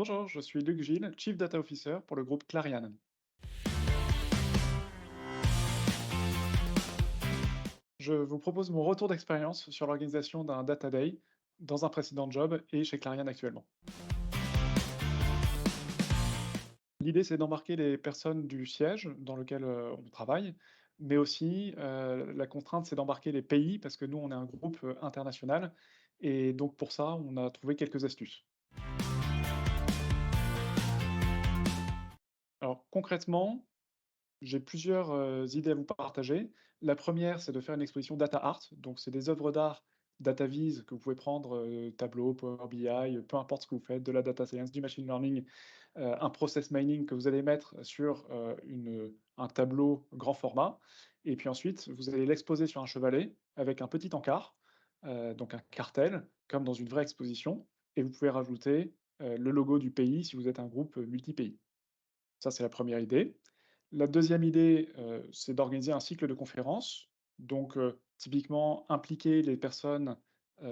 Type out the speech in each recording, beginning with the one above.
Bonjour, je suis Luc Gilles, Chief Data Officer pour le groupe Clariane. Je vous propose mon retour d'expérience sur l'organisation d'un Data Day dans un précédent job et chez Clariane actuellement. L'idée, c'est d'embarquer les personnes du siège dans lequel on travaille, mais aussi la contrainte, c'est d'embarquer les pays parce que nous, on est un groupe international et donc pour ça, on a trouvé quelques astuces. Alors concrètement, j'ai plusieurs, idées à vous partager. La première, c'est de faire une exposition data art, donc c'est des œuvres d'art data viz que vous pouvez prendre, Tableau, Power BI, peu importe ce que vous faites, de la data science, du machine learning, un process mining que vous allez mettre sur, un tableau grand format et puis ensuite vous allez l'exposer sur un chevalet avec un petit encart, donc un cartel, comme dans une vraie exposition et vous pouvez rajouter, le logo du pays si vous êtes un groupe, multi-pays. Ça, c'est la première idée. La deuxième idée, c'est d'organiser un cycle de conférences. Donc, typiquement, impliquer les personnes,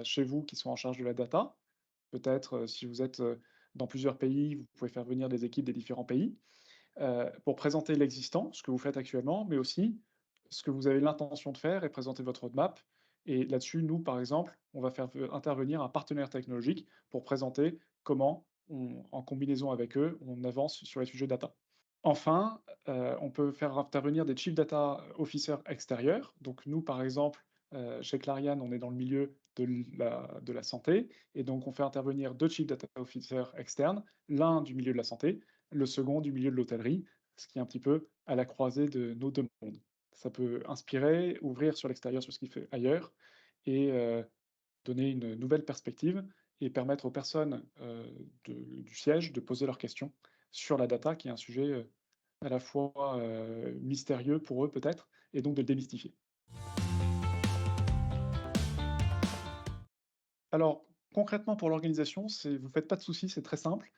chez vous qui sont en charge de la data. Peut-être, si vous êtes, dans plusieurs pays, vous pouvez faire venir des équipes des différents pays, pour présenter l'existant, ce que vous faites actuellement, mais aussi ce que vous avez l'intention de faire et présenter votre roadmap. Et là-dessus, nous, par exemple, on va faire intervenir un partenaire technologique pour présenter comment en combinaison avec eux, on avance sur les sujets data. Enfin, on peut faire intervenir des chief data officers extérieurs. Donc nous, par exemple, chez Clariane, on est dans le milieu de la santé et donc on fait intervenir 2 chief data officers externes, l'un du milieu de la santé, le second du milieu de l'hôtellerie, ce qui est un petit peu à la croisée de nos 2 mondes. Ça peut inspirer, ouvrir sur l'extérieur sur ce qui fait ailleurs et donner une nouvelle perspective et permettre aux personnes, du siège de poser leurs questions sur la data qui est un sujet, à la fois, mystérieux pour eux peut-être et donc de le démystifier. Alors, concrètement pour l'organisation, c'est vous faites pas de soucis, c'est très simple.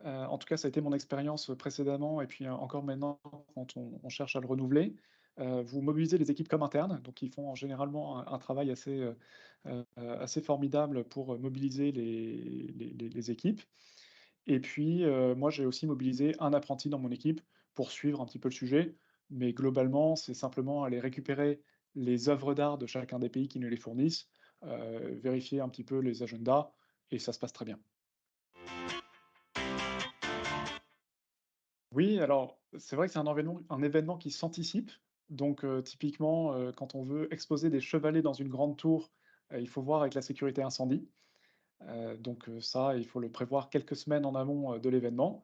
En tout cas, ça a été mon expérience, précédemment et puis, encore maintenant quand on cherche à le renouveler. Vous mobilisez les équipes comme internes, donc ils font généralement un travail assez formidable pour, mobiliser les équipes et puis, moi j'ai aussi mobilisé un apprenti dans mon équipe pour suivre un petit peu le sujet, mais globalement, c'est simplement aller récupérer les œuvres d'art de chacun des pays qui nous les fournissent, vérifier un petit peu les agendas et ça se passe très bien. Oui, alors c'est vrai que c'est un événement qui s'anticipe, donc typiquement, quand on veut exposer des chevalets dans une grande tour, il faut voir avec la sécurité incendie, donc ça, il faut le prévoir quelques semaines en amont, de l'événement.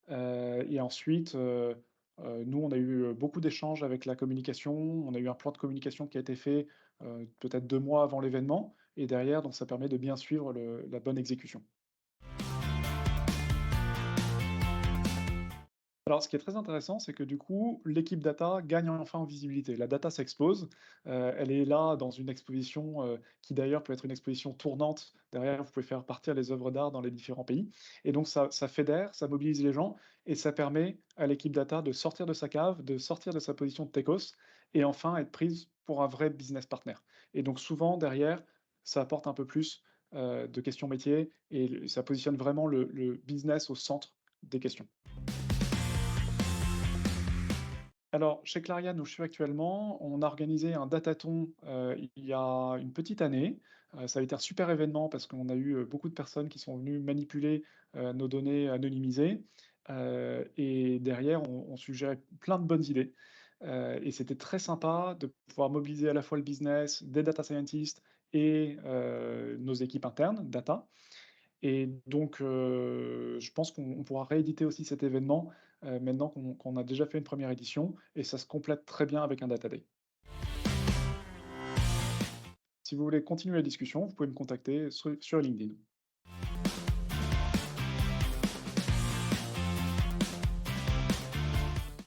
Et ensuite, nous, on a eu, beaucoup d'échanges avec la communication. On a eu un plan de communication qui a été fait, peut-être 2 mois avant l'événement et derrière, donc ça permet de bien suivre la bonne exécution. Alors, ce qui est très intéressant, c'est que du coup, l'équipe data gagne enfin en visibilité. La data s'expose, elle est là dans une exposition, qui d'ailleurs peut être une exposition tournante. Derrière, vous pouvez faire partir les œuvres d'art dans les différents pays et donc ça fédère, ça mobilise les gens et ça permet à l'équipe data de sortir de sa cave, de sortir de sa position de techos et enfin être prise pour un vrai business partner et donc souvent derrière, ça apporte un peu plus, de questions métiers et ça positionne vraiment le business au centre des questions. Alors, chez Clariane, où je suis actuellement, on a organisé un datathon, il y a une petite année. Ça a été un super événement parce qu'on a eu, beaucoup de personnes qui sont venues manipuler, nos données anonymisées, et derrière on suggérait plein de bonnes idées, et c'était très sympa de pouvoir mobiliser à la fois le business, des data scientists et nos équipes internes data. Et donc, je pense qu'on pourra rééditer aussi cet événement, maintenant qu'on a déjà fait une première édition et ça se complète très bien avec un data day. Si vous voulez continuer la discussion, vous pouvez me contacter sur LinkedIn.